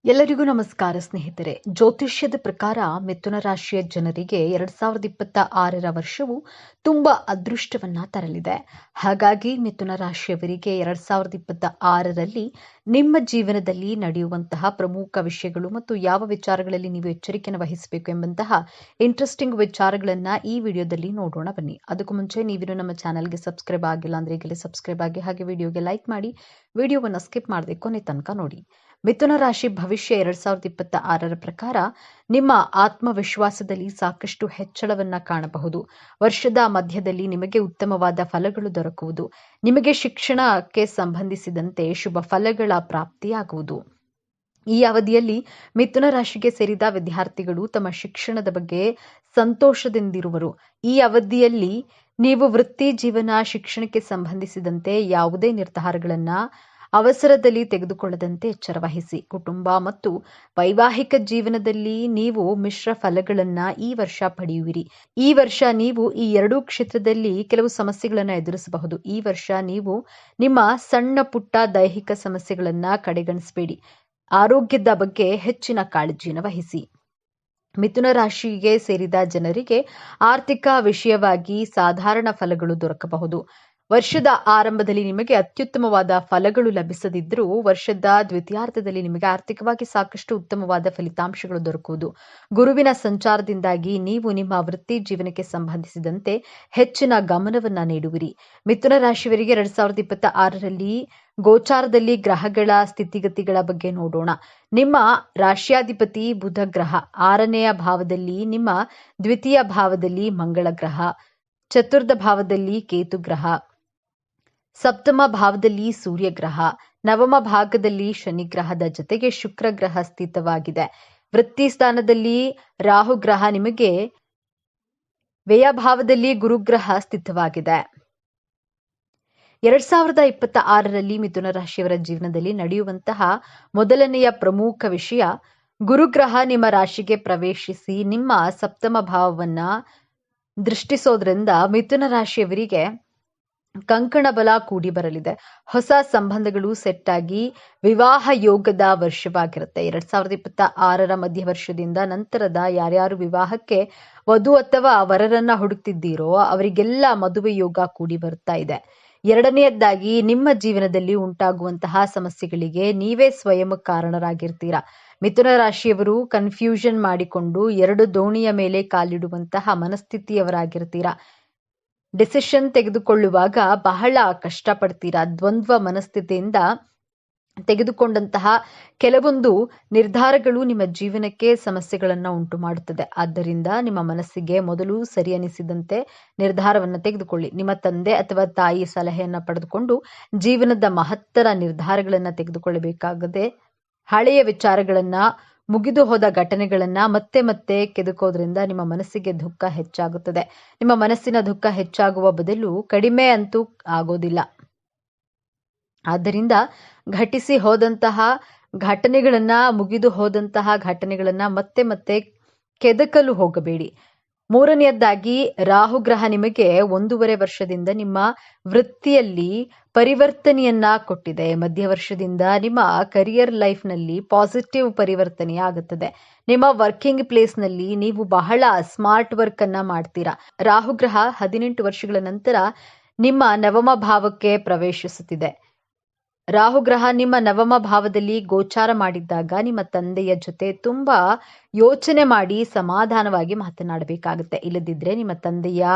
ಎಲ್ಲರಿಗೂ ನಮಸ್ಕಾರ ಸ್ನೇಹಿತರೆ. ಜ್ಯೋತಿಷ್ಯದ ಪ್ರಕಾರ ಮಿಥುನ ರಾಶಿಯ ಜನರಿಗೆ 2026ರ ವರ್ಷವು ತುಂಬಾ ಅದೃಷ್ಟವನ್ನ ತರಲಿದೆ. ಹಾಗಾಗಿ ಮಿಥುನ ರಾಶಿಯವರಿಗೆ 2026ರಲ್ಲಿ ನಿಮ್ಮ ಜೀವನದಲ್ಲಿ ನಡೆಯುವಂತಹ ಪ್ರಮುಖ ವಿಷಯಗಳು ಮತ್ತು ಯಾವ ವಿಚಾರಗಳಲ್ಲಿ ನೀವು ಎಚ್ಚರಿಕೆಯನ್ನು ವಹಿಸಬೇಕು ಎಂಬಂತಹ ಇಂಟ್ರೆಸ್ಟಿಂಗ್ ವಿಚಾರಗಳನ್ನ ಈ ವಿಡಿಯೋದಲ್ಲಿ ನೋಡೋಣ ಬನ್ನಿ. ಅದಕ್ಕೂ ಮುಂಚೆ ನೀವಿನ್ನು ನಮ್ಮ ಚಾನಲ್ಗೆ ಸಬ್ಸ್ಕ್ರೈಬ್ ಆಗಿಲ್ಲ ಅಂದ್ರೆ ಈಗಲೇ ಸಬ್ಸ್ಕ್ರೈಬ್ ಆಗಿ, ಹಾಗೆ ವಿಡಿಯೋಗೆ ಲೈಕ್ ಮಾಡಿ, ವಿಡಿಯೋವನ್ನು ಸ್ಕಿಪ್ ಮಾಡದೆ ಕೊನೆ ತನಕ ನೋಡಿ. ಮಿಥುನ ರಾಶಿ ಭವಿಷ್ಯ 2026ರ ಪ್ರಕಾರ ನಿಮ್ಮ ಆತ್ಮವಿಶ್ವಾಸದಲ್ಲಿ ಸಾಕಷ್ಟು ಹೆಚ್ಚಳವನ್ನ ಕಾಣಬಹುದು. ವರ್ಷದ ಮಧ್ಯದಲ್ಲಿ ನಿಮಗೆ ಉತ್ತಮವಾದ ಫಲಗಳು ದೊರಕುವುದು. ನಿಮಗೆ ಶಿಕ್ಷಣಕ್ಕೆ ಸಂಬಂಧಿಸಿದಂತೆ ಶುಭ ಫಲಗಳ ಪ್ರಾಪ್ತಿಯಾಗುವುದು. ಈ ಅವಧಿಯಲ್ಲಿ ಮಿಥುನ ರಾಶಿಗೆ ಸೇರಿದ ವಿದ್ಯಾರ್ಥಿಗಳು ತಮ್ಮ ಶಿಕ್ಷಣದ ಬಗ್ಗೆ ಸಂತೋಷದಿಂದಿರುವರು. ಈ ಅವಧಿಯಲ್ಲಿ ನೀವು ವೃತ್ತಿ ಜೀವನ, ಶಿಕ್ಷಣಕ್ಕೆ ಸಂಬಂಧಿಸಿದಂತೆ ಯಾವುದೇ ನಿರ್ಧಾರಗಳನ್ನ ಅವಸರದಲ್ಲಿ ತೆಗೆದುಕೊಳ್ಳದಂತೆ ಎಚ್ಚರ ವಹಿಸಿ. ಕುಟುಂಬ ಮತ್ತು ವೈವಾಹಿಕ ಜೀವನದಲ್ಲಿ ನೀವು ಮಿಶ್ರ ಫಲಗಳನ್ನ ಈ ವರ್ಷ ಪಡೆಯುವಿರಿ. ಈ ವರ್ಷ ನೀವು ಈ ಎರಡೂ ಕ್ಷೇತ್ರದಲ್ಲಿ ಕೆಲವು ಸಮಸ್ಯೆಗಳನ್ನ ಎದುರಿಸಬಹುದು. ಈ ವರ್ಷ ನೀವು ನಿಮ್ಮ ಸಣ್ಣ ಪುಟ್ಟ ದೈಹಿಕ ಸಮಸ್ಯೆಗಳನ್ನ ಕಡೆಗಣಿಸಬೇಡಿ. ಆರೋಗ್ಯದ ಬಗ್ಗೆ ಹೆಚ್ಚಿನ ಕಾಳಜಿಯನ್ನು ವಹಿಸಿ. ಮಿಥುನ ರಾಶಿಗೆ ಸೇರಿದ ಜನರಿಗೆ ಆರ್ಥಿಕ ವಿಷಯವಾಗಿ ಸಾಧಾರಣ ಫಲಗಳು ದೊರಕಬಹುದು. ವರ್ಷದ ಆರಂಭದಲ್ಲಿ ನಿಮಗೆ ಅತ್ಯುತ್ತಮವಾದ ಫಲಗಳು ಲಭಿಸದಿದ್ದರೂ ವರ್ಷದ ದ್ವಿತೀಯಾರ್ಧದಲ್ಲಿ ನಿಮಗೆ ಆರ್ಥಿಕವಾಗಿ ಸಾಕಷ್ಟು ಉತ್ತಮವಾದ ಫಲಿತಾಂಶಗಳು ದೊರಕುವುದು. ಗುರುವಿನ ಸಂಚಾರದಿಂದಾಗಿ ನೀವು ನಿಮ್ಮ ವೃತ್ತಿ ಜೀವನಕ್ಕೆ ಸಂಬಂಧಿಸಿದಂತೆ ಹೆಚ್ಚಿನ ಗಮನವನ್ನ ನೀಡುವಿರಿ. ಮಿಥುನ ರಾಶಿಯವರಿಗೆ 2026ರಲ್ಲಿ ಗೋಚಾರದಲ್ಲಿ ಗ್ರಹಗಳ ಸ್ಥಿತಿಗತಿಗಳ ಬಗ್ಗೆ ನೋಡೋಣ. ನಿಮ್ಮ ರಾಶ್ಯಾಧಿಪತಿ ಬುಧ ಗ್ರಹ 6ನೆಯ ಭಾವದಲ್ಲಿ, ನಿಮ್ಮ ದ್ವಿತೀಯ ಭಾವದಲ್ಲಿ ಮಂಗಳ ಗ್ರಹ, ಚತುರ್ಥ ಭಾವದಲ್ಲಿ ಕೇತು ಗ್ರಹ, ಸಪ್ತಮ ಭಾವದಲ್ಲಿ ಸೂರ್ಯ ಗ್ರಹ, ನವಮ ಭಾಗದಲ್ಲಿ ಶನಿ ಗ್ರಹದ ಜೊತೆಗೆ ಶುಕ್ರ ಗ್ರಹ ಸ್ಥಿತವಾಗಿದೆ. ವೃತ್ತಿ ಸ್ಥಾನದಲ್ಲಿ ರಾಹು ಗ್ರಹ, ನಿಮಗೆ ವ್ಯಯ ಭಾವದಲ್ಲಿ ಗುರುಗ್ರಹ ಸ್ಥಿತವಾಗಿದೆ. 2026ರಲ್ಲಿ ಮಿಥುನ ರಾಶಿಯವರ ಜೀವನದಲ್ಲಿ ನಡೆಯುವಂತಹ ಮೊದಲನೆಯ ಪ್ರಮುಖ ವಿಷಯ, ಗುರುಗ್ರಹ ನಿಮ್ಮ ರಾಶಿಗೆ ಪ್ರವೇಶಿಸಿ ನಿಮ್ಮ ಸಪ್ತಮ ಭಾವವನ್ನ ದೃಷ್ಟಿಸೋದ್ರಿಂದ ಮಿಥುನ ರಾಶಿಯವರಿಗೆ ಕಂಕಣ ಬಲ ಕೂಡಿ ಬರಲಿದೆ. ಹೊಸ ಸಂಬಂಧಗಳು ಸೆಟ್ ಆಗಿ ವಿವಾಹ ಯೋಗದ ವರ್ಷವಾಗಿರುತ್ತೆ. 2026ರ ಮಧ್ಯ ವರ್ಷದಿಂದ ನಂತರದ ಯಾರ್ಯಾರು ವಿವಾಹಕ್ಕೆ ವಧು ಅಥವಾ ವರರನ್ನ ಹುಡುಕ್ತಿದ್ದೀರೋ ಅವರಿಗೆಲ್ಲ ಮದುವೆ ಯೋಗ ಕೂಡಿ ಬರ್ತಾ ಇದೆ. ಎರಡನೆಯದಾಗಿ, ನಿಮ್ಮ ಜೀವನದಲ್ಲಿ ಉಂಟಾಗುವಂತಹ ಸಮಸ್ಯೆಗಳಿಗೆ ನೀವೇ ಸ್ವಯಂ ಕಾರಣರಾಗಿರ್ತೀರಾ. ಮಿಥುನ ರಾಶಿಯವರು ಕನ್ಫ್ಯೂಷನ್ ಮಾಡಿಕೊಂಡು ಎರಡು ದೋಣಿಯ ಮೇಲೆ ಕಾಲಿಡುವಂತಹ ಮನಸ್ಥಿತಿಯವರಾಗಿರ್ತೀರಾ. ಡಿಸಿಷನ್ ತೆಗೆದುಕೊಳ್ಳುವಾಗ ಬಹಳ ಕಷ್ಟಪಡ್ತೀರಾ. ದ್ವಂದ್ವ ಮನಸ್ಥಿತಿಯಿಂದ ತೆಗೆದುಕೊಂಡಂತಹ ಕೆಲವೊಂದು ನಿರ್ಧಾರಗಳು ನಿಮ್ಮ ಜೀವನಕ್ಕೆ ಸಮಸ್ಯೆಗಳನ್ನು ಉಂಟು ಮಾಡುತ್ತದೆ. ಆದ್ದರಿಂದ ನಿಮ್ಮ ಮನಸ್ಸಿಗೆ ಮೊದಲು ಸರಿ ಅನಿಸಿದಂತೆ ನಿರ್ಧಾರವನ್ನು ತೆಗೆದುಕೊಳ್ಳಿ. ನಿಮ್ಮ ತಂದೆ ಅಥವಾ ತಾಯಿ ಸಲಹೆಯನ್ನು ಪಡೆದುಕೊಂಡು ಜೀವನದ ಮಹತ್ತರ ನಿರ್ಧಾರಗಳನ್ನು ತೆಗೆದುಕೊಳ್ಳಬೇಕಾಗದೆ ಹಳೆಯ ವಿಚಾರಗಳನ್ನ, ಮುಗಿದು ಹೋದ ಘಟನೆಗಳನ್ನ ಮತ್ತೆ ಮತ್ತೆ ಕೆದಕೋದ್ರಿಂದ ನಿಮ್ಮ ಮನಸ್ಸಿಗೆ ದುಃಖ ಹೆಚ್ಚಾಗುತ್ತದೆ. ನಿಮ್ಮ ಮನಸ್ಸಿನ ದುಃಖ ಹೆಚ್ಚಾಗುವ ಬದಲು ಕಡಿಮೆ ಅಂತೂ ಆಗೋದಿಲ್ಲ. ಆದ್ದರಿಂದ ಘಟಿಸಿ ಹೋದಂತಹ ಘಟನೆಗಳನ್ನ, ಮುಗಿದು ಹೋದಂತಹ ಘಟನೆಗಳನ್ನ ಮತ್ತೆ ಮತ್ತೆ ಕೆದಕಲು ಹೋಗಬೇಡಿ. ಮೂರನೆಯದಾಗಿ, ರಾಹು ಗ್ರಹ ನಿಮಗೆ 1.5 ವರ್ಷದಿಂದ ನಿಮ್ಮ ವೃತ್ತಿಯಲ್ಲಿ ಪರಿವರ್ತನೆಯನ್ನ ಕೊಟ್ಟಿದೆ. ಮಧ್ಯ ವರ್ಷದಿಂದ ನಿಮ್ಮ ಕರಿಯರ್ ಲೈಫ್ನಲ್ಲಿ ಪಾಸಿಟಿವ್ ಪರಿವರ್ತನೆ ಆಗುತ್ತದೆ. ನಿಮ್ಮ ವರ್ಕಿಂಗ್ ಪ್ಲೇಸ್ ನಲ್ಲಿ ನೀವು ಬಹಳ ಸ್ಮಾರ್ಟ್ ವರ್ಕ್ ಅನ್ನ ಮಾಡ್ತೀರಾ. ರಾಹು ಗ್ರಹ 18 ವರ್ಷಗಳ ನಂತರ ನಿಮ್ಮ ನವಮ ಭಾವಕ್ಕೆ ಪ್ರವೇಶಿಸುತ್ತಿದೆ. ರಾಹು ಗ್ರಹ ನಿಮ್ಮ ನವಮ ಭಾವದಲ್ಲಿ ಗೋಚಾರ ಮಾಡಿದ್ದಾಗ ನಿಮ್ಮ ತಂದೆಯ ಜೊತೆ ತುಂಬಾ ಯೋಚನೆ ಮಾಡಿ ಸಮಾಧಾನವಾಗಿ ಮಾತನಾಡಬೇಕಾಗುತ್ತೆ. ಇಲ್ಲದಿದ್ರೆ ನಿಮ್ಮ ತಂದೆಯ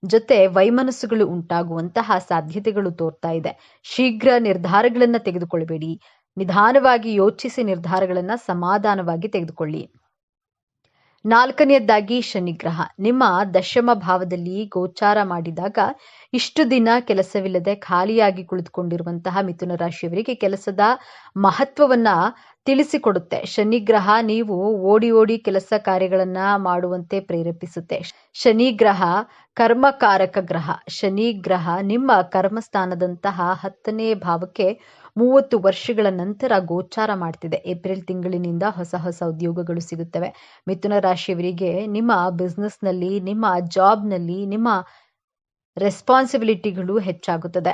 ಜೊತೆ ವೈಮನಸ್ಸುಗಳು ಉಂಟಾಗುವಂತಹ ಸಾಧ್ಯತೆಗಳು ತೋರ್ತಾ ಇದೆ. ಶೀಘ್ರ ನಿರ್ಧಾರಗಳನ್ನ ತೆಗೆದುಕೊಳ್ಳಬೇಡಿ. ನಿಧಾನವಾಗಿ ಯೋಚಿಸಿ ನಿರ್ಧಾರಗಳನ್ನ ಸಮಾಧಾನವಾಗಿ ತೆಗೆದುಕೊಳ್ಳಿ. ನಾಲ್ಕನೆಯದಾಗಿ, ಶನಿಗ್ರಹ ನಿಮ್ಮ ದಶಮ ಭಾವದಲ್ಲಿ ಗೋಚಾರ ಮಾಡಿದಾಗ ಇಷ್ಟು ದಿನ ಕೆಲಸವಿಲ್ಲದೆ ಖಾಲಿಯಾಗಿ ಕುಳಿತುಕೊಂಡಿರುವಂತಹ ಮಿಥುನ ರಾಶಿಯವರಿಗೆ ಕೆಲಸದ ಮಹತ್ವವನ್ನ ತಿಳಿಸಿಕೊಡುತ್ತೆ. ಶನಿಗ್ರಹ ನೀವು ಓಡಿ ಓಡಿ ಕೆಲಸ ಕಾರ್ಯಗಳನ್ನ ಮಾಡುವಂತೆ ಪ್ರೇರೇಪಿಸುತ್ತೆ. ಶನಿಗ್ರಹ ಕರ್ಮಕಾರಕ ಗ್ರಹ. ಶನಿಗ್ರಹ ನಿಮ್ಮ ಕರ್ಮಸ್ಥಾನದಂತಹ 10ನೇ ಭಾವಕ್ಕೆ 30 ವರ್ಷಗಳ ನಂತರ ಗೋಚಾರ ಮಾಡ್ತಿದೆ. ಏಪ್ರಿಲ್ ತಿಂಗಳಿನಿಂದ ಹೊಸ ಹೊಸ ಉದ್ಯೋಗಗಳು ಸಿಗುತ್ತವೆ. ಮಿಥುನ ರಾಶಿಯವರಿಗೆ ನಿಮ್ಮ ಬಿಸ್ನೆಸ್ನಲ್ಲಿ, ನಿಮ್ಮ ಜಾಬ್ನಲ್ಲಿ ನಿಮ್ಮ ರೆಸ್ಪಾನ್ಸಿಬಿಲಿಟಿಗಳು ಹೆಚ್ಚಾಗುತ್ತದೆ.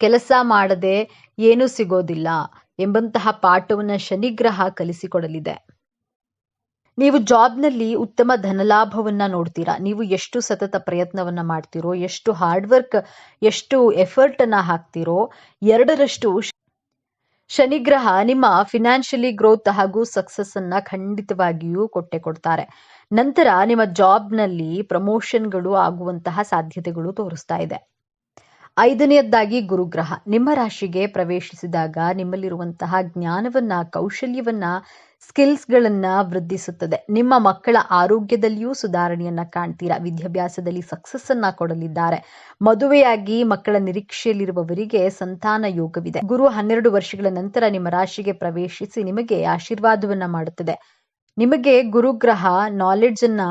ಕೆಲಸ ಮಾಡದೆ ಏನೂ ಸಿಗೋದಿಲ್ಲ, ಎಂಬಂತಹ ಪಾಠವನ್ನ ಶನಿಗ್ರಹ ಕಲಿಸಿಕೊಡಲಿದೆ. ನೀವು ಜಾಬ್ನಲ್ಲಿ ಉತ್ತಮ ಧನಲಾಭವನ್ನ ನೋಡ್ತೀರಾ. ನೀವು ಎಷ್ಟು ಸತತ ಪ್ರಯತ್ನವನ್ನ ಮಾಡ್ತೀರೋ, ಎಷ್ಟು ಹಾರ್ಡ್ ವರ್ಕ್, ಎಷ್ಟು ಎಫರ್ಟ್ ಅನ್ನ ಹಾಕ್ತಿರೋ, 2ರಷ್ಟು ಶನಿಗ್ರಹ ನಿಮ್ಮ ಫಿನಾನ್ಷಿಯಲಿ ಗ್ರೋತ್ ಹಾಗೂ ಸಕ್ಸಸ್ ಅನ್ನ ಖಂಡಿತವಾಗಿಯೂ ಕೊಡ್ತಾರೆ. ನಂತರ ನಿಮ್ಮ ಜಾಬ್ನಲ್ಲಿ ಪ್ರಮೋಷನ್ಗಳು ಆಗುವಂತಹ ಸಾಧ್ಯತೆಗಳು ತೋರಿಸ್ತಾ ಇದೆ. 5ನೇಯದ್ದಾಗಿ ಗುರುಗ್ರಹ ನಿಮ್ಮ ರಾಶಿಗೆ ಪ್ರವೇಶಿಸಿದಾಗ ನಿಮ್ಮಲ್ಲಿರುವಂತಹ ಜ್ಞಾನವನ್ನ, ಕೌಶಲ್ಯವನ್ನ, ಸ್ಕಿಲ್ಸ್ಗಳನ್ನ ವೃದ್ಧಿಸುತ್ತದೆ. ನಿಮ್ಮ ಮಕ್ಕಳ ಆರೋಗ್ಯದಲ್ಲಿಯೂ ಸುಧಾರಣೆಯನ್ನ ಕಾಣ್ತೀರಾ. ವಿದ್ಯಾಭ್ಯಾಸದಲ್ಲಿ ಸಕ್ಸಸ್ ಅನ್ನ ಕೊಡಲಿದ್ದಾರೆ. ಮದುವೆಯಾಗಿ ಮಕ್ಕಳ ನಿರೀಕ್ಷೆಯಲ್ಲಿರುವವರಿಗೆ ಸಂತಾನ ಯೋಗವಿದೆ. ಗುರು 12 ವರ್ಷಗಳ ನಂತರ ನಿಮ್ಮ ರಾಶಿಗೆ ಪ್ರವೇಶಿಸಿ ನಿಮಗೆ ಆಶೀರ್ವಾದವನ್ನ ಮಾಡುತ್ತದೆ. ನಿಮಗೆ ಗುರುಗ್ರಹ ನಾಲೆಡ್ಜ್ ಅನ್ನ,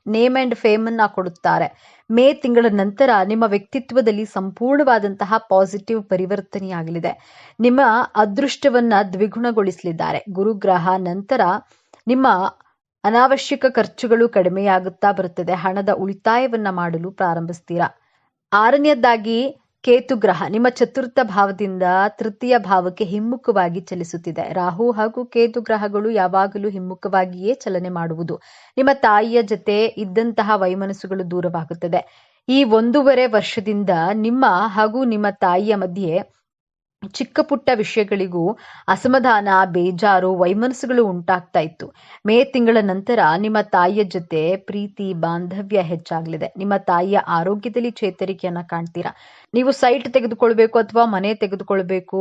ನೇಮ್ ಅಂಡ್ ಫೇಮ್ ಅನ್ನ ಕೊಡುತ್ತಾರೆ. ಮೇ ತಿಂಗಳ ನಂತರ ನಿಮ್ಮ ವ್ಯಕ್ತಿತ್ವದಲ್ಲಿ ಸಂಪೂರ್ಣವಾದಂತಹ ಪಾಸಿಟಿವ್ ಪರಿವರ್ತನೆಯಾಗಲಿದೆ. ನಿಮ್ಮ ಅದೃಷ್ಟವನ್ನ ದ್ವಿಗುಣಗೊಳಿಸಲಿದ್ದಾರೆ. ಗುರುಗ್ರಹ ನಂತರ ನಿಮ್ಮ ಅನಾವಶ್ಯಕ ಖರ್ಚುಗಳು ಕಡಿಮೆಯಾಗುತ್ತಾ ಬರುತ್ತದೆ. ಹಣದ ಉಳಿತಾಯವನ್ನ ಮಾಡಲು ಪ್ರಾರಂಭಿಸ್ತೀರಾ. 6ನೇಯದ್ದಾಗಿ ಕೇತುಗ್ರಹ ನಿಮ್ಮ ಚತುರ್ಥ ಭಾವದಿಂದ ತೃತೀಯ ಭಾವಕ್ಕೆ ಹಿಮ್ಮುಖವಾಗಿ ಚಲಿಸುತ್ತಿದೆ. ರಾಹು ಹಾಗೂ ಕೇತು ಗ್ರಹಗಳು ಯಾವಾಗಲೂ ಹಿಮ್ಮುಖವಾಗಿಯೇ ಚಲನೆ ಮಾಡುವುದು. ನಿಮ್ಮ ತಾಯಿಯ ಜೊತೆ ಇದ್ದಂತಹ ವೈಮನಸ್ಸುಗಳು ದೂರವಾಗುತ್ತದೆ. ಈ 1.5 ವರ್ಷದಿಂದ ನಿಮ್ಮ ಹಾಗೂ ನಿಮ್ಮ ತಾಯಿಯ ಮಧ್ಯೆ ಚಿಕ್ಕ ಪುಟ್ಟ ವಿಷಯಗಳಿಗೂ ಅಸಮಾಧಾನ, ಬೇಜಾರು, ವೈಮನಸ್ಸುಗಳು ಉಂಟಾಗ್ತಾ ಇತ್ತು. ಮೇ ತಿಂಗಳ ನಂತರ ನಿಮ್ಮ ತಾಯಿಯ ಜೊತೆ ಪ್ರೀತಿ, ಬಾಂಧವ್ಯ ಹೆಚ್ಚಾಗಲಿದೆ. ನಿಮ್ಮ ತಾಯಿಯ ಆರೋಗ್ಯದಲ್ಲಿ ಚೇತರಿಕೆಯನ್ನ ಕಾಣ್ತೀರಾ. ನೀವು ಸೈಟ್ ತೆಗೆದುಕೊಳ್ಬೇಕು ಅಥವಾ ಮನೆ ತೆಗೆದುಕೊಳ್ಬೇಕು,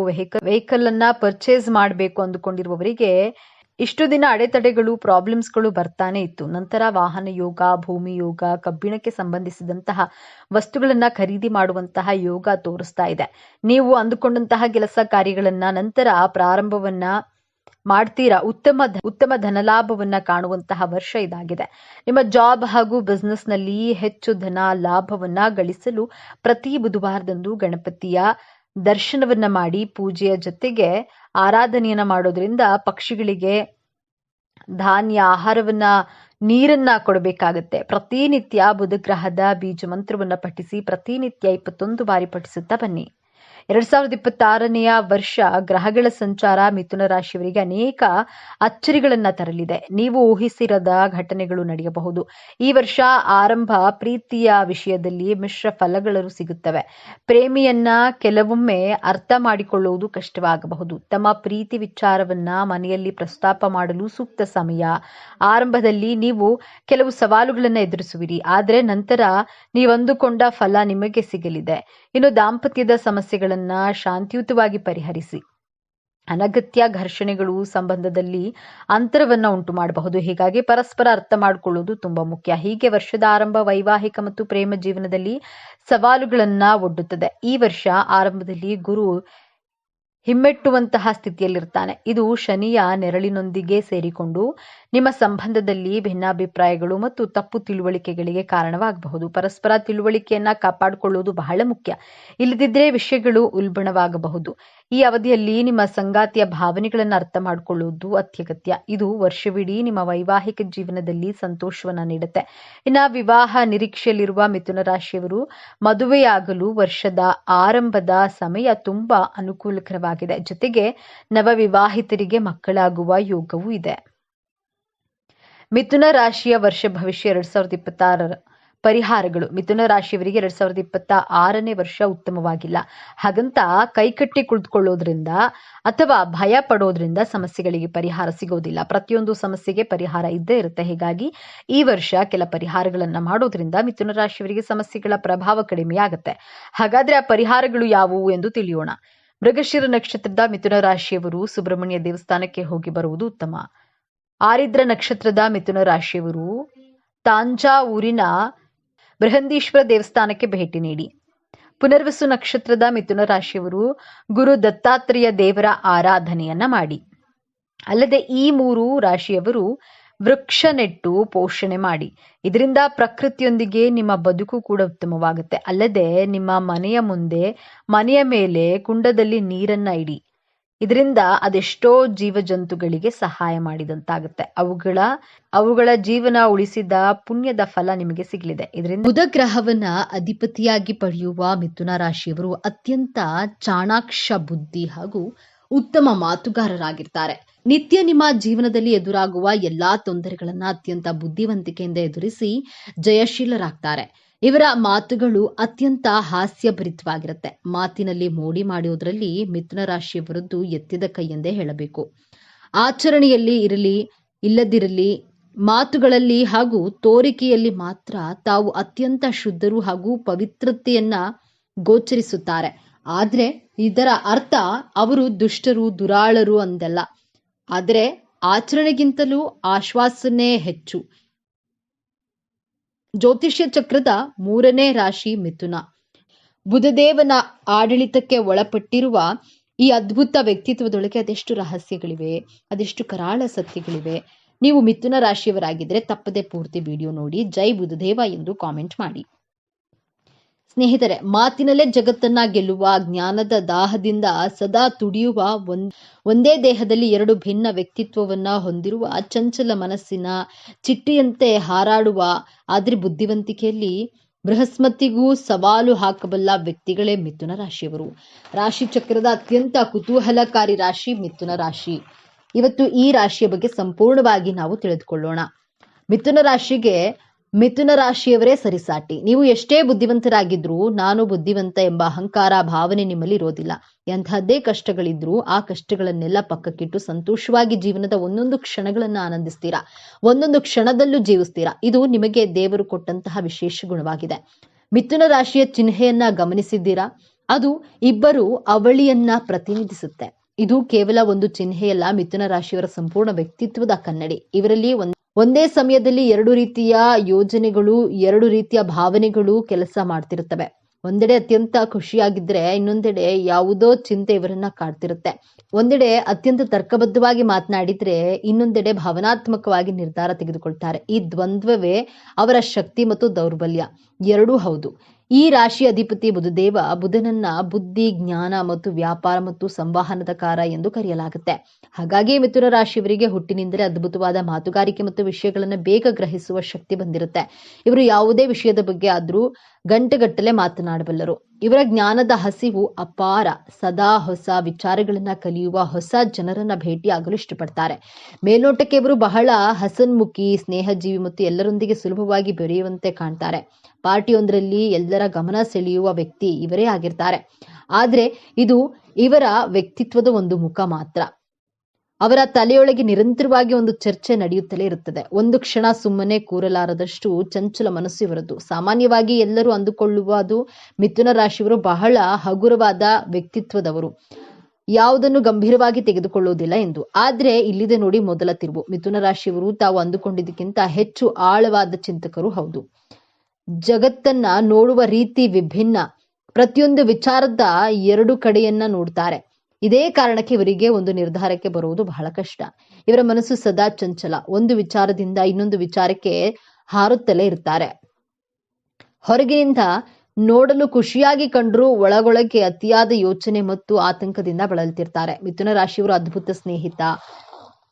ವೆಹಿಕಲ್ ಅನ್ನ ಪರ್ಚೇಸ್ ಮಾಡಬೇಕು ಅಂದುಕೊಂಡಿರುವವರಿಗೆ ಇಷ್ಟು ದಿನ ಅಡೆತಡೆಗಳು, ಪ್ರಾಬ್ಲಮ್ಸ್ಗಳು ಬರ್ತಾನೆ ಇತ್ತು. ನಂತರ ವಾಹನ ಯೋಗ, ಭೂಮಿ ಯೋಗ, ಕಬ್ಬಿಣಕ್ಕೆ ಸಂಬಂಧಿಸಿದಂತಹ ವಸ್ತುಗಳನ್ನ ಖರೀದಿ ಮಾಡುವಂತಹ ಯೋಗ ತೋರಿಸ್ತಾ ಇದೆ. ನೀವು ಅಂದುಕೊಂಡಂತಹ ಕೆಲಸ ಕಾರ್ಯಗಳನ್ನ ನಂತರ ಪ್ರಾರಂಭವನ್ನ ಮಾಡ್ತೀರಾ. ಉತ್ತಮ ಧನಲಾಭವನ್ನ ಕಾಣುವಂತಹ ವರ್ಷ ಇದಾಗಿದೆ. ನಿಮ್ಮ ಜಾಬ್ ಹಾಗೂ ಬಿಸ್ನೆಸ್ ನಲ್ಲಿ ಹೆಚ್ಚು ಧನ ಲಾಭವನ್ನ ಗಳಿಸಲು ಪ್ರತಿ ಬುಧವಾರದಂದು ಗಣಪತಿಯ ದರ್ಶನವನ್ನ ಮಾಡಿ ಪೂಜೆಯ ಜೊತೆಗೆ ಆರಾಧನೆಯನ್ನ ಮಾಡೋದ್ರಿಂದ ಪಕ್ಷಿಗಳಿಗೆ ಧಾನ್ಯ, ಆಹಾರವನ್ನ, ನೀರನ್ನ ಕೊಡಬೇಕಾಗತ್ತೆ. ಪ್ರತಿನಿತ್ಯ ಬುಧಗ್ರಹದ ಬೀಜ ಮಂತ್ರವನ್ನ ಪಠಿಸಿ ಪ್ರತಿನಿತ್ಯ 21 ಬಾರಿ ಪಠಿಸುತ್ತಾ ಬನ್ನಿ. 2026ನೇಯ ವರ್ಷ ಗ್ರಹಗಳ ಸಂಚಾರ ಮಿಥುನ ರಾಶಿಯವರಿಗೆ ಅನೇಕ ಅಚ್ಚರಿಗಳನ್ನ ತರಲಿದೆ. ನೀವು ಊಹಿಸಿರದ ಘಟನೆಗಳು ನಡೆಯಬಹುದು. ಈ ವರ್ಷ ಆರಂಭ ಪ್ರೀತಿಯ ವಿಷಯದಲ್ಲಿ ಮಿಶ್ರ ಫಲಗಳು ಸಿಗುತ್ತವೆ. ಪ್ರೇಮಿಯನ್ನ ಕೆಲವೊಮ್ಮೆ ಅರ್ಥ ಮಾಡಿಕೊಳ್ಳುವುದು ಕಷ್ಟವಾಗಬಹುದು. ತಮ್ಮ ಪ್ರೀತಿ ವಿಚಾರವನ್ನ ಮನೆಯಲ್ಲಿ ಪ್ರಸ್ತಾಪ ಮಾಡಲು ಸೂಕ್ತ ಸಮಯ. ಆರಂಭದಲ್ಲಿ ನೀವು ಕೆಲವು ಸವಾಲುಗಳನ್ನ ಎದುರಿಸುವಿರಿ, ಆದರೆ ನಂತರ ನೀವಂದುಕೊಂಡ ಫಲ ನಿಮಗೆ ಸಿಗಲಿದೆ. ಇನ್ನು ದಾಂಪತ್ಯದ ಸಮಸ್ಯೆಗಳನ್ನ ಶಾಂತಿಯುತವಾಗಿ ಪರಿಹರಿಸಿ. ಅನಗತ್ಯ ಘರ್ಷಣೆಗಳು ಸಂಬಂಧದಲ್ಲಿ ಅಂತರವನ್ನ ಉಂಟು ಮಾಡಬಹುದು. ಹೀಗಾಗಿ ಪರಸ್ಪರ ಅರ್ಥ ಮಾಡಿಕೊಳ್ಳುವುದು ತುಂಬಾ ಮುಖ್ಯ. ಹೀಗೆ ವರ್ಷದ ಆರಂಭ ವೈವಾಹಿಕ ಮತ್ತು ಪ್ರೇಮ ಜೀವನದಲ್ಲಿ ಸವಾಲುಗಳನ್ನ ಒಡ್ಡುತ್ತದೆ. ಈ ವರ್ಷ ಆರಂಭದಲ್ಲಿ ಗುರು ಹಿಮ್ಮೆಟ್ಟುವಂತಹ ಸ್ಥಿತಿಯಲ್ಲಿರ್ತಾನೆ. ಇದು ಶನಿಯ ನೆರಳಿನೊಂದಿಗೆ ಸೇರಿಕೊಂಡು ನಿಮ್ಮ ಸಂಬಂಧದಲ್ಲಿ ಭಿನ್ನಾಭಿಪ್ರಾಯಗಳು ಮತ್ತು ತಪ್ಪು ತಿಳುವಳಿಕೆಗಳಿಗೆ ಕಾರಣವಾಗಬಹುದು. ಪರಸ್ಪರ ತಿಳುವಳಿಕೆಯನ್ನ ಕಾಪಾಡಿಕೊಳ್ಳುವುದು ಬಹಳ ಮುಖ್ಯ. ಇಲ್ಲದಿದ್ದರೆ ವಿಷಯಗಳು ಉಲ್ಬಣವಾಗಬಹುದು. ಈ ಅವಧಿಯಲ್ಲಿ ನಿಮ್ಮ ಸಂಗಾತಿಯ ಭಾವನೆಗಳನ್ನು ಅರ್ಥ ಮಾಡಿಕೊಳ್ಳುವುದು ಅತ್ಯಗತ್ಯ. ಇದು ವರ್ಷವಿಡೀ ನಿಮ್ಮ ವೈವಾಹಿಕ ಜೀವನದಲ್ಲಿ ಸಂತೋಷವನ್ನ ನೀಡುತ್ತೆ. ಇನ್ನು ವಿವಾಹ ನಿರೀಕ್ಷೆಯಲ್ಲಿರುವ ಮಿಥುನ ರಾಶಿಯವರು ಮದುವೆಯಾಗಲು ವರ್ಷದ ಆರಂಭದ ಸಮಯ ತುಂಬಾ ಅನುಕೂಲಕರವಾಗಿದೆ. ಜೊತೆಗೆ ನವವಿವಾಹಿತರಿಗೆ ಮಕ್ಕಳಾಗುವ ಯೋಗವೂ ಇದೆ. ಮಿಥುನ ರಾಶಿಯ ವರ್ಷ ಭವಿಷ್ಯ 2026 ಪರಿಹಾರಗಳು. ಮಿಥುನ ರಾಶಿಯವರಿಗೆ 2026ನೇ ವರ್ಷ ಉತ್ತಮವಾಗಿಲ್ಲ. ಹಾಗಂತ ಕೈಕಟ್ಟಿ ಕುಳಿತುಕೊಳ್ಳೋದ್ರಿಂದ ಅಥವಾ ಭಯ ಪಡೋದ್ರಿಂದ ಸಮಸ್ಯೆಗಳಿಗೆ ಪರಿಹಾರ ಸಿಗೋದಿಲ್ಲ. ಪ್ರತಿಯೊಂದು ಸಮಸ್ಯೆಗೆ ಪರಿಹಾರ ಇದ್ದೇ ಇರುತ್ತೆ. ಹೀಗಾಗಿ ಈ ವರ್ಷ ಕೆಲ ಪರಿಹಾರಗಳನ್ನ ಮಾಡೋದ್ರಿಂದ ಮಿಥುನ ರಾಶಿಯವರಿಗೆ ಸಮಸ್ಯೆಗಳ ಪ್ರಭಾವ ಕಡಿಮೆಯಾಗುತ್ತೆ. ಹಾಗಾದ್ರೆ ಆ ಪರಿಹಾರಗಳು ಯಾವುವು ಎಂದು ತಿಳಿಯೋಣ. ಮೃಗಶಿರ ನಕ್ಷತ್ರದ ಮಿಥುನ ರಾಶಿಯವರು ಸುಬ್ರಹ್ಮಣ್ಯ ದೇವಸ್ಥಾನಕ್ಕೆ ಹೋಗಿ ಬರುವುದು ಉತ್ತಮ. ಆರಿದ್ರ ನಕ್ಷತ್ರದ ಮಿಥುನ ರಾಶಿಯವರು ತಾಂಜಾವೂರಿನ ಬೃಹದೀಶ್ವರ ದೇವಸ್ಥಾನಕ್ಕೆ ಭೇಟಿ ನೀಡಿ. ಪುನರ್ವಸು ನಕ್ಷತ್ರದ ಮಿಥುನ ರಾಶಿಯವರು ಗುರು ದತ್ತಾತ್ರೇಯ ದೇವರ ಆರಾಧನೆಯನ್ನ ಮಾಡಿ. ಅಲ್ಲದೆ ಈ 3 ರಾಶಿಯವರು ವೃಕ್ಷ ನೆಟ್ಟು ಪೋಷಣೆ ಮಾಡಿ. ಇದರಿಂದ ಪ್ರಕೃತಿಯೊಂದಿಗೆ ನಿಮ್ಮ ಬದುಕು ಕೂಡ ಉತ್ತಮವಾಗುತ್ತೆ. ಅಲ್ಲದೆ ನಿಮ್ಮ ಮನೆಯ ಮೇಲೆ ಕುಂಡದಲ್ಲಿ ನೀರನ್ನ ಇಡಿ. ಇದರಿಂದ ಅದೆಷ್ಟೋ ಜೀವಜಂತುಗಳಿಗೆ ಸಹಾಯ ಮಾಡಿದಂತಾಗುತ್ತೆ. ಅವುಗಳ ಜೀವನ ಉಳಿಸಿದ ಪುಣ್ಯದ ಫಲ ನಿಮಗೆ ಸಿಗಲಿದೆ. ಇದರಿಂದ ಬುಧ ಗ್ರಹವನ್ನ ಅಧಿಪತಿಯಾಗಿ ಪಡೆಯುವ ಮಿಥುನ ರಾಶಿಯವರು ಅತ್ಯಂತ ಚಾಣಾಕ್ಷ ಬುದ್ಧಿ ಹಾಗೂ ಉತ್ತಮ ಮಾತುಗಾರರಾಗಿರ್ತಾರೆ. ನಿತ್ಯ ನಿಮ್ಮ ಜೀವನದಲ್ಲಿ ಎದುರಾಗುವ ಎಲ್ಲಾ ತೊಂದರೆಗಳನ್ನ ಅತ್ಯಂತ ಬುದ್ಧಿವಂತಿಕೆಯಿಂದ ಎದುರಿಸಿ ಜಯಶೀಲರಾಗ್ತಾರೆ. ಇವರ ಮಾತುಗಳು ಅತ್ಯಂತ ಹಾಸ್ಯಭರಿತವಾಗಿರುತ್ತೆ. ಮಾತಿನಲ್ಲಿ ಮೋಡಿ ಮಾಡುವುದರಲ್ಲಿ ಮಿಥುನ ರಾಶಿಯವರದ್ದು ಎತ್ತಿದ ಕೈ ಎಂದೇ ಹೇಳಬೇಕು. ಆಚರಣೆಯಲ್ಲಿ ಇರಲಿ ಇಲ್ಲದಿರಲಿ, ಮಾತುಗಳಲ್ಲಿ ಹಾಗೂ ತೋರಿಕೆಯಲ್ಲಿ ಮಾತ್ರ ತಾವು ಅತ್ಯಂತ ಶುದ್ಧರು ಹಾಗೂ ಪವಿತ್ರತೆಯನ್ನ ಗೋಚರಿಸುತ್ತಾರೆ. ಆದ್ರೆ ಇದರ ಅರ್ಥ ಅವರು ದುಷ್ಟರು, ದುರಾಳರು ಅಂದಲ್ಲ. ಆದರೆ ಆಚರಣೆಗಿಂತಲೂ ಆಶ್ವಾಸನೆ ಹೆಚ್ಚು. ಜ್ಯೋತಿಷ್ಯ ಚಕ್ರದ 3ನೇ ರಾಶಿ ಮಿಥುನ. ಬುಧದೇವನ ಆಡಳಿತಕ್ಕೆ ಒಳಪಟ್ಟಿರುವ ಈ ಅದ್ಭುತ ವ್ಯಕ್ತಿತ್ವದೊಳಗೆ ಅದೆಷ್ಟು ರಹಸ್ಯಗಳಿವೆ, ಅದೆಷ್ಟು ಕರಾಳ ಸತ್ಯಗಳಿವೆ. ನೀವು ಮಿಥುನ ರಾಶಿಯವರಾಗಿದ್ರೆ ತಪ್ಪದೆ ಪೂರ್ತಿ ವಿಡಿಯೋ ನೋಡಿ ಜೈ ಬುಧದೇವ ಎಂದು ಕಾಮೆಂಟ್ ಮಾಡಿ. ಸ್ನೇಹಿತರೆ, ಮಾತಿನಲ್ಲೇ ಜಗತ್ತನ್ನ ಗೆಲ್ಲುವ ಜ್ಞಾನದ ದಾಹದಿಂದ ಸದಾ ತುಡಿಯುವ ಒಂದೇ ದೇಹದಲ್ಲಿ 2 ಭಿನ್ನ ವ್ಯಕ್ತಿತ್ವವನ್ನ ಹೊಂದಿರುವ ಚಂಚಲ ಮನಸ್ಸಿನ ಚಿಟ್ಟೆಯಂತೆ ಹಾರಾಡುವ, ಆದ್ರೆ ಬುದ್ಧಿವಂತಿಕೆಯಲ್ಲಿ ಬೃಹಸ್ಪತಿಗೂ ಸವಾಲು ಹಾಕಬಲ್ಲ ವ್ಯಕ್ತಿಗಳೇ ಮಿಥುನ ರಾಶಿಯವರು. ರಾಶಿ ಚಕ್ರದ ಅತ್ಯಂತ ಕುತೂಹಲಕಾರಿ ರಾಶಿ ಮಿಥುನ ರಾಶಿ. ಇವತ್ತು ಈ ರಾಶಿಯ ಬಗ್ಗೆ ಸಂಪೂರ್ಣವಾಗಿ ನಾವು ತಿಳಿದುಕೊಳ್ಳೋಣ. ಮಿಥುನ ರಾಶಿಯವರೇ ಸರಿಸಾಟಿ. ನೀವು ಎಷ್ಟೇ ಬುದ್ಧಿವಂತರಾಗಿದ್ರೂ ನಾನು ಬುದ್ಧಿವಂತ ಎಂಬ ಅಹಂಕಾರ ಭಾವನೆ ನಿಮ್ಮಲ್ಲಿ ಇರೋದಿಲ್ಲ. ಎಂತಹದ್ದೇ ಕಷ್ಟಗಳಿದ್ರೂ ಆ ಕಷ್ಟಗಳನ್ನೆಲ್ಲ ಪಕ್ಕಕ್ಕಿಟ್ಟು ಸಂತೋಷವಾಗಿ ಜೀವನದ ಒಂದೊಂದು ಕ್ಷಣಗಳನ್ನ ಆನಂದಿಸ್ತೀರಾ, ಒಂದೊಂದು ಕ್ಷಣದಲ್ಲೂ ಜೀವಿಸ್ತೀರಾ. ಇದು ನಿಮಗೆ ದೇವರು ಕೊಟ್ಟಂತಹ ವಿಶೇಷ ಗುಣವಾಗಿದೆ. ಮಿಥುನ ರಾಶಿಯ ಚಿಹ್ನೆಯನ್ನ ಗಮನಿಸಿದ್ದೀರಾ? ಅದು ಇಬ್ಬರು ಅವಳಿಯನ್ನ ಪ್ರತಿನಿಧಿಸುತ್ತೆ. ಇದು ಕೇವಲ ಒಂದು ಚಿಹ್ನೆಯಲ್ಲ, ಮಿಥುನ ರಾಶಿಯವರ ಸಂಪೂರ್ಣ ವ್ಯಕ್ತಿತ್ವದ ಕನ್ನಡಿ. ಇವರಲ್ಲಿ ಒಂದೇ ಸಮಯದಲ್ಲಿ 2 ರೀತಿಯ ಯೋಜನೆಗಳು, 2 ರೀತಿಯ ಭಾವನೆಗಳು ಕೆಲಸ ಮಾಡ್ತಿರುತ್ತವೆ. ಒಂದೆಡೆ ಅತ್ಯಂತ ಖುಷಿಯಾಗಿದ್ರೆ ಇನ್ನೊಂದೆಡೆ ಯಾವುದೋ ಚಿಂತೆ ಇವರನ್ನ ಕಾಡ್ತಿರುತ್ತೆ. ಒಂದೆಡೆ ಅತ್ಯಂತ ತರ್ಕಬದ್ಧವಾಗಿ ಮಾತನಾಡಿದ್ರೆ ಇನ್ನೊಂದೆಡೆ ಭಾವನಾತ್ಮಕವಾಗಿ ನಿರ್ಧಾರ ತೆಗೆದುಕೊಳ್ತಾರೆ. ಈ ದ್ವಂದ್ವವೇ ಅವರ ಶಕ್ತಿ ಮತ್ತು ದೌರ್ಬಲ್ಯ ಎರಡೂ ಹೌದು. ಈ ರಾಶಿ ಅಧಿಪತಿ ಬುಧದೇವ. ಬುಧನನ್ನ ಬುದ್ಧಿ, ಜ್ಞಾನ ಮತ್ತು ವ್ಯಾಪಾರ ಮತ್ತು ಸಂವಹನದ ಕಾರ ಎಂದು ಕರೆಯಲಾಗುತ್ತೆ. ಹಾಗಾಗಿ ಮಿಥುನ ರಾಶಿಯವರಿಗೆ ಹುಟ್ಟಿನಿಂದಲೇ ಅದ್ಭುತವಾದ ಮಾತುಗಾರಿಕೆ ಮತ್ತು ವಿಷಯಗಳನ್ನು ಬೇಗ ಗ್ರಹಿಸುವ ಶಕ್ತಿ ಬಂದಿರುತ್ತೆ. ಇವರು ಯಾವುದೇ ವಿಷಯದ ಬಗ್ಗೆ ಆದ್ರೂ ಗಂಟೆಗಟ್ಟಲೆ ಮಾತನಾಡಬಲ್ಲರು. ಇವರ ಜ್ಞಾನದ ಹಸಿವು ಅಪಾರ. ಸದಾ ಹೊಸ ವಿಚಾರಗಳನ್ನ ಕಲಿಯುವ, ಹೊಸ ಜನರನ್ನ ಭೇಟಿಯಾಗಲು ಇಷ್ಟಪಡ್ತಾರೆ. ಮೇಲ್ನೋಟಕ್ಕೆ ಇವರು ಬಹಳ ಹಸನ್ಮುಖಿ, ಸ್ನೇಹಜೀವಿ ಮತ್ತು ಎಲ್ಲರೊಂದಿಗೆ ಸುಲಭವಾಗಿ ಬೆರೆಯುವಂತೆ ಕಾಣ್ತಾರೆ. ಪಾರ್ಟಿಯೊಂದರಲ್ಲಿ ಎಲ್ಲರ ಗಮನ ಸೆಳೆಯುವ ವ್ಯಕ್ತಿ ಇವರೇ ಆಗಿರ್ತಾರೆ. ಆದ್ರೆ ಇದು ಇವರ ವ್ಯಕ್ತಿತ್ವದ ಒಂದು ಮುಖ ಮಾತ್ರ. ಅವರ ತಲೆಯೊಳಗೆ ನಿರಂತರವಾಗಿ ಒಂದು ಚರ್ಚೆ ನಡೆಯುತ್ತಲೇ ಇರುತ್ತದೆ. ಒಂದು ಕ್ಷಣ ಸುಮ್ಮನೆ ಕೂರಲಾರದಷ್ಟು ಚಂಚಲ ಮನಸ್ಸು ಇವರದ್ದು. ಸಾಮಾನ್ಯವಾಗಿ ಎಲ್ಲರೂ ಅಂದುಕೊಳ್ಳುವುದು ಮಿಥುನ ರಾಶಿಯವರು ಬಹಳ ಹಗುರವಾದ ವ್ಯಕ್ತಿತ್ವದವರು, ಯಾವುದನ್ನು ಗಂಭೀರವಾಗಿ ತೆಗೆದುಕೊಳ್ಳುವುದಿಲ್ಲ ಎಂದು. ಆದ್ರೆ ಇಲ್ಲಿದೆ ನೋಡಿ ಮೊದಲ ತಿರುವು. ಮಿಥುನ ರಾಶಿಯವರು ತಾವು ಅಂದುಕೊಂಡಿದ್ದಕ್ಕಿಂತ ಹೆಚ್ಚು ಆಳವಾದ ಚಿಂತಕರು ಹೌದು. ಜಗತ್ತನ್ನ ನೋಡುವ ರೀತಿ ವಿಭಿನ್ನ. ಪ್ರತಿಯೊಂದು ವಿಚಾರದ 2 ಕಡೆಯನ್ನ ನೋಡ್ತಾರೆ. ಇದೇ ಕಾರಣಕ್ಕೆ ಇವರಿಗೆ ಒಂದು ನಿರ್ಧಾರಕ್ಕೆ ಬರುವುದು ಬಹಳ ಕಷ್ಟ. ಇವರ ಮನಸ್ಸು ಸದಾ ಚಂಚಲ. ಒಂದು ವಿಚಾರದಿಂದ ಇನ್ನೊಂದು ವಿಚಾರಕ್ಕೆ ಹಾರುತ್ತಲೇ ಇರ್ತಾರೆ. ಹೊರಗಿನಿಂದ ನೋಡಲು ಖುಷಿಯಾಗಿ ಕಂಡ್ರೂ ಒಳಗೊಳಗೆ ಅತಿಯಾದ ಯೋಚನೆ ಮತ್ತು ಆತಂಕದಿಂದ ಬಳಲ್ತಿರ್ತಾರೆ. ಮಿಥುನ ರಾಶಿಯವರು ಅದ್ಭುತ ಸ್ನೇಹಿತ.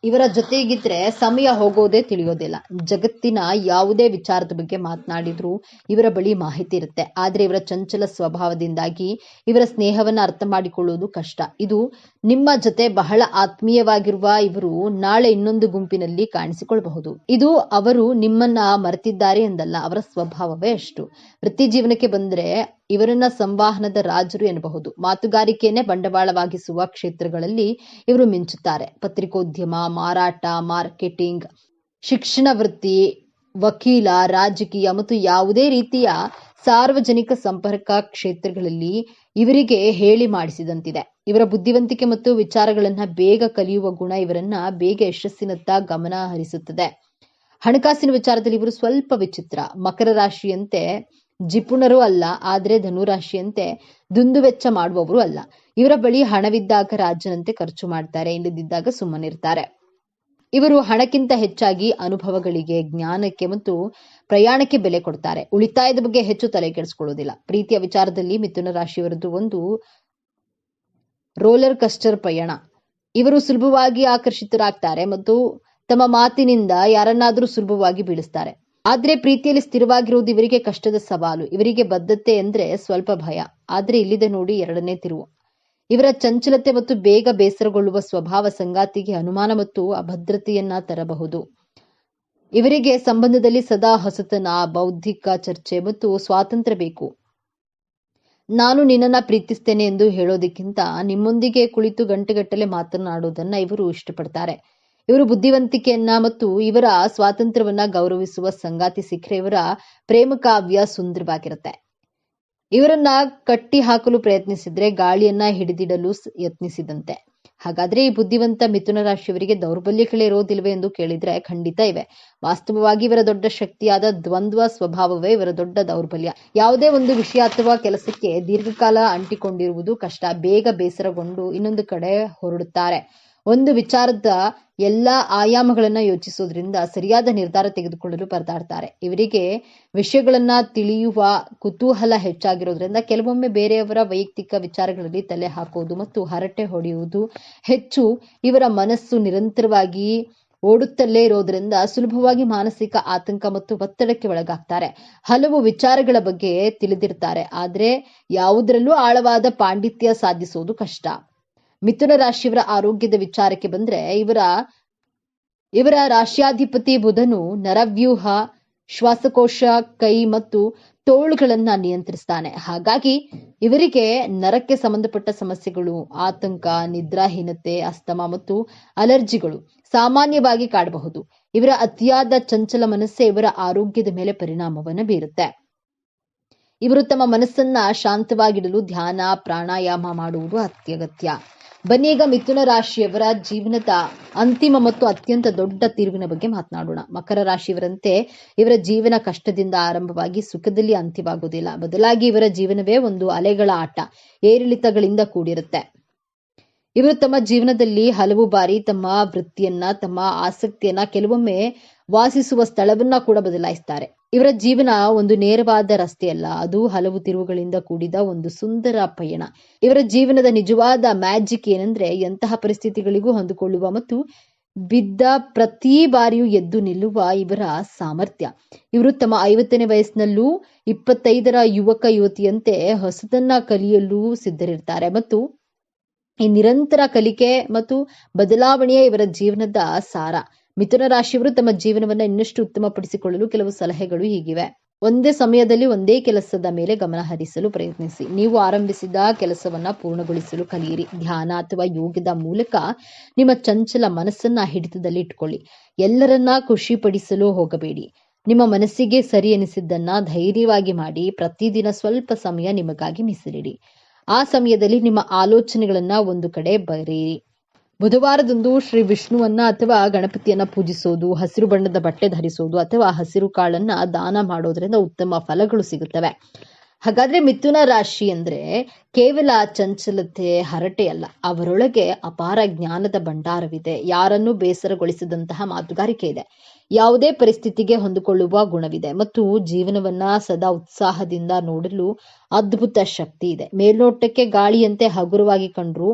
ಇವರ ಜೊತೆಗಿದ್ರೆ ಸಮಯ ಹೋಗೋದೇ ತಿಳಿಯೋದಿಲ್ಲ. ಜಗತ್ತಿನ ಯಾವುದೇ ವಿಚಾರದ ಬಗ್ಗೆ ಮಾತನಾಡಿದ್ರು ಇವರ ಬಳಿ ಮಾಹಿತಿ ಇರುತ್ತೆ. ಆದ್ರೆ ಇವರ ಚಂಚಲ ಸ್ವಭಾವದಿಂದಾಗಿ ಇವರ ಸ್ನೇಹವನ್ನ ಅರ್ಥ ಮಾಡಿಕೊಳ್ಳುವುದು ಕಷ್ಟ. ಇದು ನಿಮ್ಮ ಜೊತೆ ಬಹಳ ಆತ್ಮೀಯವಾಗಿರುವ ಇವರು ನಾಳೆ ಇನ್ನೊಂದು ಗುಂಪಿನಲ್ಲಿ ಕಾಣಿಸಿಕೊಳ್ಳಬಹುದು. ಇದು ಅವರು ನಿಮ್ಮನ್ನ ಮರೆತಿದ್ದಾರೆ ಎಂದಲ್ಲ, ಅವರ ಸ್ವಭಾವವೇ ಅಷ್ಟು. ವೃತ್ತಿ ಜೀವನಕ್ಕೆ ಬಂದ್ರೆ ಇವರನ್ನ ಸಂವಹನದ ರಾಜರು ಎನ್ನಬಹುದು. ಮಾತುಗಾರಿಕೆಯನ್ನೇ ಬಂಡವಾಳವಾಗಿಸುವ ಕ್ಷೇತ್ರಗಳಲ್ಲಿ ಇವರು ಮಿಂಚುತ್ತಾರೆ. ಪತ್ರಿಕೋದ್ಯಮ, ಮಾರಾಟ, ಮಾರ್ಕೆಟಿಂಗ್, ಶಿಕ್ಷಣ ವೃತ್ತಿ, ವಕೀಲ, ರಾಜಕೀಯ ಮತ್ತು ಯಾವುದೇ ರೀತಿಯ ಸಾರ್ವಜನಿಕ ಸಂಪರ್ಕ ಕ್ಷೇತ್ರಗಳಲ್ಲಿ ಇವರಿಗೆ ಹೇಳಿ ಮಾಡಿಸಿದಂತಿದೆ. ಇವರ ಬುದ್ಧಿವಂತಿಕೆ ಮತ್ತು ವಿಚಾರಗಳನ್ನ ಬೇಗ ಕಲಿಯುವ ಗುಣ ಇವರನ್ನ ಬೇಗ ಯಶಸ್ಸಿನತ್ತ ಗಮನ ಹರಿಸುತ್ತದೆ. ಹಣಕಾಸಿನ ವಿಚಾರದಲ್ಲಿ ಇವರು ಸ್ವಲ್ಪ ವಿಚಿತ್ರ. ಮಕರ ರಾಶಿಯಂತೆ ಜಿಪುಣರು ಅಲ್ಲ, ಆದ್ರೆ ಧನುರಾಶಿಯಂತೆ ದುಂದುವೆಚ್ಚ ಮಾಡುವವರು ಅಲ್ಲ. ಇವರ ಬಳಿ ಹಣವಿದ್ದಾಗ ರಾಜನಂತೆ ಖರ್ಚು ಮಾಡ್ತಾರೆ, ಇಲ್ಲದಿದ್ದಾಗ ಸುಮ್ಮನಿರ್ತಾರೆ. ಇವರು ಹಣಕ್ಕಿಂತ ಹೆಚ್ಚಾಗಿ ಅನುಭವಗಳಿಗೆ, ಜ್ಞಾನಕ್ಕೆ ಮತ್ತು ಪ್ರಯಾಣಕ್ಕೆ ಬೆಲೆ ಕೊಡ್ತಾರೆ. ಉಳಿತಾಯದ ಬಗ್ಗೆ ಹೆಚ್ಚು ತಲೆ ಕೆಡಿಸಿಕೊಳ್ಳುವುದಿಲ್ಲ. ಪ್ರೀತಿಯ ವಿಚಾರದಲ್ಲಿ ಮಿಥುನ ರಾಶಿಯವರದ್ದು ಒಂದು ರೋಲರ್ ಕಸ್ಟರ್ ಪಯಣ. ಇವರು ಸುಲಭವಾಗಿ ಆಕರ್ಷಿತರಾಗ್ತಾರೆ ಮತ್ತು ತಮ್ಮ ಮಾತಿನಿಂದ ಯಾರನ್ನಾದ್ರೂ ಸುಲಭವಾಗಿ ಬೀಳಿಸ್ತಾರೆ. ಆದ್ರೆ ಪ್ರೀತಿಯಲ್ಲಿ ಸ್ಥಿರವಾಗಿರುವುದು ಇವರಿಗೆ ಕಷ್ಟದ ಸವಾಲು. ಇವರಿಗೆ ಬದ್ಧತೆ ಅಂದ್ರೆ ಸ್ವಲ್ಪ ಭಯ. ಆದ್ರೆ ಇಲ್ಲಿದೆ ನೋಡಿ 2ನೇ ತಿರುವು. ಇವರ ಚಂಚಲತೆ ಮತ್ತು ಬೇಗ ಬೇಸರಗೊಳ್ಳುವ ಸ್ವಭಾವ ಸಂಗಾತಿಗೆ ಅನುಮಾನ ಮತ್ತು ಅಭದ್ರತೆಯನ್ನ ತರಬಹುದು. ಇವರಿಗೆ ಸಂಬಂಧದಲ್ಲಿ ಸದಾ ಹೊಸತನ, ಬೌದ್ಧಿಕ ಚರ್ಚೆ ಮತ್ತು ಸ್ವಾತಂತ್ರ್ಯ ಬೇಕು. ನಾನು ನಿನ್ನನ್ನ ಪ್ರೀತಿಸ್ತೇನೆ ಎಂದು ಹೇಳೋದಕ್ಕಿಂತ ನಿಮ್ಮೊಂದಿಗೆ ಕುಳಿತು ಗಂಟೆಗಟ್ಟಲೆ ಮಾತನಾಡುವುದನ್ನ ಇವರು ಇಷ್ಟಪಡ್ತಾರೆ. ಇವರು ಬುದ್ಧಿವಂತಿಕೆಯನ್ನ ಮತ್ತು ಇವರ ಸ್ವಾತಂತ್ರ್ಯವನ್ನ ಗೌರವಿಸುವ ಸಂಗಾತಿ ಸಿಕ್ಕರೆ ಇವರ ಪ್ರೇಮ ಕಾವ್ಯ ಸುಂದರವಾಗಿರುತ್ತೆ. ಇವರನ್ನ ಕಟ್ಟಿ ಹಾಕಲು ಪ್ರಯತ್ನಿಸಿದ್ರೆ ಗಾಳಿಯನ್ನ ಹಿಡಿದಿಡಲು ಯತ್ನಿಸಿದಂತೆ. ಹಾಗಾದ್ರೆ ಈ ಬುದ್ಧಿವಂತ ಮಿಥುನ ರಾಶಿಯವರಿಗೆ ದೌರ್ಬಲ್ಯಗಳೇ ಇರೋದಿಲ್ವೇ ಎಂದು ಕೇಳಿದ್ರೆ ಖಂಡಿತ ಇವೆ. ವಾಸ್ತವವಾಗಿ ಇವರ ದೊಡ್ಡ ಶಕ್ತಿಯಾದ ದ್ವಂದ್ವ ಸ್ವಭಾವವೇ ಇವರ ದೊಡ್ಡ ದೌರ್ಬಲ್ಯ. ಯಾವುದೇ ಒಂದು ವಿಷಯ ಅಥವಾ ಕೆಲಸಕ್ಕೆ ದೀರ್ಘಕಾಲ ಅಂಟಿಕೊಂಡಿರುವುದು ಕಷ್ಟ. ಬೇಗ ಬೇಸರಗೊಂಡು ಇನ್ನೊಂದು ಕಡೆ ಹೊರಡುತ್ತಾರೆ. ಒಂದು ವಿಚಾರದ ಎಲ್ಲಾ ಆಯಾಮಗಳನ್ನ ಯೋಚಿಸೋದ್ರಿಂದ ಸರಿಯಾದ ನಿರ್ಧಾರ ತೆಗೆದುಕೊಳ್ಳಲು ಪರದಾಡ್ತಾರೆ. ಇವರಿಗೆ ವಿಷಯಗಳನ್ನ ತಿಳಿಯುವ ಕುತೂಹಲ ಹೆಚ್ಚಾಗಿರೋದ್ರಿಂದ ಕೆಲವೊಮ್ಮೆ ಬೇರೆಯವರ ವೈಯಕ್ತಿಕ ವಿಚಾರಗಳಲ್ಲಿ ತಲೆ ಹಾಕುವುದು ಮತ್ತು ಹರಟೆ ಹೊಡೆಯುವುದು ಹೆಚ್ಚು. ಇವರ ಮನಸ್ಸು ನಿರಂತರವಾಗಿ ಓಡುತ್ತಲೇ ಇರೋದ್ರಿಂದ ಸುಲಭವಾಗಿ ಮಾನಸಿಕ ಆತಂಕ ಮತ್ತು ಒತ್ತಡಕ್ಕೆ ಒಳಗಾಗ್ತಾರೆ. ಹಲವು ವಿಚಾರಗಳ ಬಗ್ಗೆ ತಿಳಿದಿರ್ತಾರೆ, ಆದ್ರೆ ಯಾವುದರಲ್ಲೂ ಆಳವಾದ ಪಾಂಡಿತ್ಯ ಸಾಧಿಸೋದು ಕಷ್ಟ. ಮಿಥುನ ರಾಶಿಯವರ ಆರೋಗ್ಯದ ವಿಚಾರಕ್ಕೆ ಬಂದ್ರೆ ಇವರ ರಾಶ್ಯಾಧಿಪತಿ ಬುಧನು ನರವ್ಯೂಹ, ಶ್ವಾಸಕೋಶ, ಕೈ ಮತ್ತು ತೋಳುಗಳನ್ನ ನಿಯಂತ್ರಿಸ್ತಾನೆ. ಹಾಗಾಗಿ ಇವರಿಗೆ ನರಕ್ಕೆ ಸಂಬಂಧಪಟ್ಟ ಸಮಸ್ಯೆಗಳು, ಆತಂಕ, ನಿದ್ರಾಹೀನತೆ, ಅಸ್ತಮ ಮತ್ತು ಅಲರ್ಜಿಗಳು ಸಾಮಾನ್ಯವಾಗಿ ಕಾಡಬಹುದು. ಇವರ ಅತಿಯಾದ ಚಂಚಲ ಮನಸ್ಸೇ ಇವರ ಆರೋಗ್ಯದ ಮೇಲೆ ಪರಿಣಾಮವನ್ನು ಬೀರುತ್ತೆ. ಇವರು ತಮ್ಮ ಮನಸ್ಸನ್ನ ಶಾಂತವಾಗಿಡಲು ಧ್ಯಾನ, ಪ್ರಾಣಾಯಾಮ ಮಾಡುವುದು ಅತ್ಯಗತ್ಯ. ಬನ್ನಿ ಈಗ ಮಿಥುನ ರಾಶಿಯವರ ಜೀವನದ ಅಂತಿಮ ಮತ್ತು ಅತ್ಯಂತ ದೊಡ್ಡ ತಿರುವಿನ ಬಗ್ಗೆ ಮಾತನಾಡೋಣ. ಮಕರ ರಾಶಿಯವರಂತೆ ಇವರ ಜೀವನ ಕಷ್ಟದಿಂದ ಆರಂಭವಾಗಿ ಸುಖದಲ್ಲಿ ಅಂತ್ಯವಾಗುವುದಿಲ್ಲ. ಬದಲಾಗಿ ಇವರ ಜೀವನವೇ ಒಂದು ಅಲೆಗಳ ಆಟ, ಏರಿಳಿತಗಳಿಂದ ಕೂಡಿರುತ್ತೆ. ಇವರು ತಮ್ಮ ಜೀವನದಲ್ಲಿ ಹಲವು ಬಾರಿ ತಮ್ಮ ವೃತ್ತಿಯನ್ನ, ತಮ್ಮ ಆಸಕ್ತಿಯನ್ನ, ಕೆಲವೊಮ್ಮೆ ವಾಸಿಸುವ ಸ್ಥಳವನ್ನ ಕೂಡ ಬದಲಾಯಿಸ್ತಾರೆ. ಇವರ ಜೀವನ ಒಂದು ನೇರವಾದ ರಸ್ತೆಯಲ್ಲ, ಅದು ಹಲವು ತಿರುವುಗಳಿಂದ ಕೂಡಿದ ಒಂದು ಸುಂದರ ಪಯಣ. ಇವರ ಜೀವನದ ನಿಜವಾದ ಮ್ಯಾಜಿಕ್ ಏನಂದ್ರೆ ಎಂತಹ ಪರಿಸ್ಥಿತಿಗಳಿಗೂ ಹೊಂದಿಕೊಳ್ಳುವ ಮತ್ತು ಬಿದ್ದ ಪ್ರತಿ ಬಾರಿಯೂ ಎದ್ದು ನಿಲ್ಲುವ ಇವರ ಸಾಮರ್ಥ್ಯ. ಇವರು ತಮ್ಮ 50ನೇ ವಯಸ್ಸಿನಲ್ಲೂ 25ರ ಯುವಕ ಯುವತಿಯಂತೆ ಹೊಸದನ್ನ ಕಲಿಯಲು ಸಿದ್ಧರಿರ್ತಾರೆ ಮತ್ತು ಈ ನಿರಂತರ ಕಲಿಕೆ ಮತ್ತು ಬದಲಾವಣೆಯೇ ಇವರ ಜೀವನದ ಸಾರ. ಮಿಥುನ ರಾಶಿಯವರು ತಮ್ಮ ಜೀವನವನ್ನ ಇನ್ನಷ್ಟು ಉತ್ತಮಪಡಿಸಿಕೊಳ್ಳಲು ಕೆಲವು ಸಲಹೆಗಳು ಹೀಗಿವೆ. ಒಂದೇ ಸಮಯದಲ್ಲಿ ಒಂದೇ ಕೆಲಸದ ಮೇಲೆ ಗಮನ ಹರಿಸಲು ಪ್ರಯತ್ನಿಸಿ. ನೀವು ಆರಂಭಿಸಿದ ಕೆಲಸವನ್ನ ಪೂರ್ಣಗೊಳಿಸಲು ಕಲಿಯಿರಿ. ಧ್ಯಾನ ಅಥವಾ ಯೋಗದ ಮೂಲಕ ನಿಮ್ಮ ಚಂಚಲ ಮನಸ್ಸನ್ನ ಹಿಡಿತದಲ್ಲಿ ಇಟ್ಕೊಳ್ಳಿ. ಎಲ್ಲರನ್ನ ಖುಷಿಪಡಿಸಲು ಹೋಗಬೇಡಿ. ನಿಮ್ಮ ಮನಸ್ಸಿಗೆ ಸರಿ ಎನಿಸಿದ್ದನ್ನ ಧೈರ್ಯವಾಗಿ ಮಾಡಿ. ಪ್ರತಿದಿನ ಸ್ವಲ್ಪ ಸಮಯ ನಿಮಗಾಗಿ ಮೀಸಲಿಡಿ. ಆ ಸಮಯದಲ್ಲಿ ನಿಮ್ಮ ಆಲೋಚನೆಗಳನ್ನ ಒಂದು ಕಡೆ ಬರೆಯಿರಿ. ಬುಧವಾರದಂದು ಶ್ರೀ ವಿಷ್ಣುವನ್ನ ಅಥವಾ ಗಣಪತಿಯನ್ನ ಪೂಜಿಸೋದು, ಹಸಿರು ಬಣ್ಣದ ಬಟ್ಟೆ ಧರಿಸೋದು ಅಥವಾ ಹಸಿರು ಕಾಳನ್ನ ದಾನ ಮಾಡೋದ್ರಿಂದ ಉತ್ತಮ ಫಲಗಳು ಸಿಗುತ್ತವೆ. ಹಾಗಾದ್ರೆ ಮಿಥುನ ರಾಶಿ ಅಂದ್ರೆ ಕೇವಲ ಚಂಚಲತೆ, ಹರಟೆ ಅಲ್ಲ, ಅವರೊಳಗೆ ಅಪಾರ ಜ್ಞಾನದ ಭಂಡಾರವಿದೆ. ಯಾರನ್ನೂ ಬೇಸರಗೊಳಿಸಿದಂತಹ ಮಾತುಗಾರಿಕೆ ಇದೆ. ಯಾವುದೇ ಪರಿಸ್ಥಿತಿಗೆ ಹೊಂದಿಕೊಳ್ಳುವ ಗುಣವಿದೆ ಮತ್ತು ಜೀವನವನ್ನ ಸದಾ ಉತ್ಸಾಹದಿಂದ ನೋಡಲು ಅದ್ಭುತ ಶಕ್ತಿ ಇದೆ. ಮೇಲ್ನೋಟಕ್ಕೆ ಗಾಳಿಯಂತೆ ಹಗುರವಾಗಿ ಕಂಡ್ರು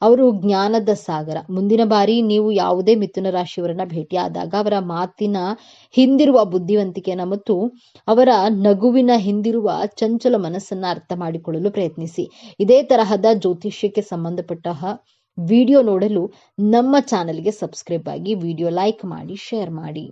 ಅವರು ಜ್ಞಾನದ ಸಾಗರ. ಮುಂದಿನ ಬಾರಿ ನೀವು ಯಾವುದೇ ಮಿಥುನ ರಾಶಿಯವರನ್ನ ಭೇಟಿಯಾದಾಗ ಅವರ ಮಾತಿನ ಹಿಂದಿರುವ ಬುದ್ಧಿವಂತಿಕೆಯನ್ನ ಮತ್ತು ಅವರ ನಗುವಿನ ಹಿಂದಿರುವ ಚಂಚಲ ಮನಸ್ಸನ್ನ ಅರ್ಥ ಮಾಡಿಕೊಳ್ಳಲು ಪ್ರಯತ್ನಿಸಿ. ಇದೇ ತರಹದ ಜ್ಯೋತಿಷ್ಯಕ್ಕೆ ಸಂಬಂಧಪಟ್ಟ ವಿಡಿಯೋ ನೋಡಲು ನಮ್ಮ ಚಾನೆಲ್ಗೆ ಸಬ್ಸ್ಕ್ರೈಬ್ ಆಗಿ, ವಿಡಿಯೋ ಲೈಕ್ ಮಾಡಿ, ಶೇರ್ ಮಾಡಿ.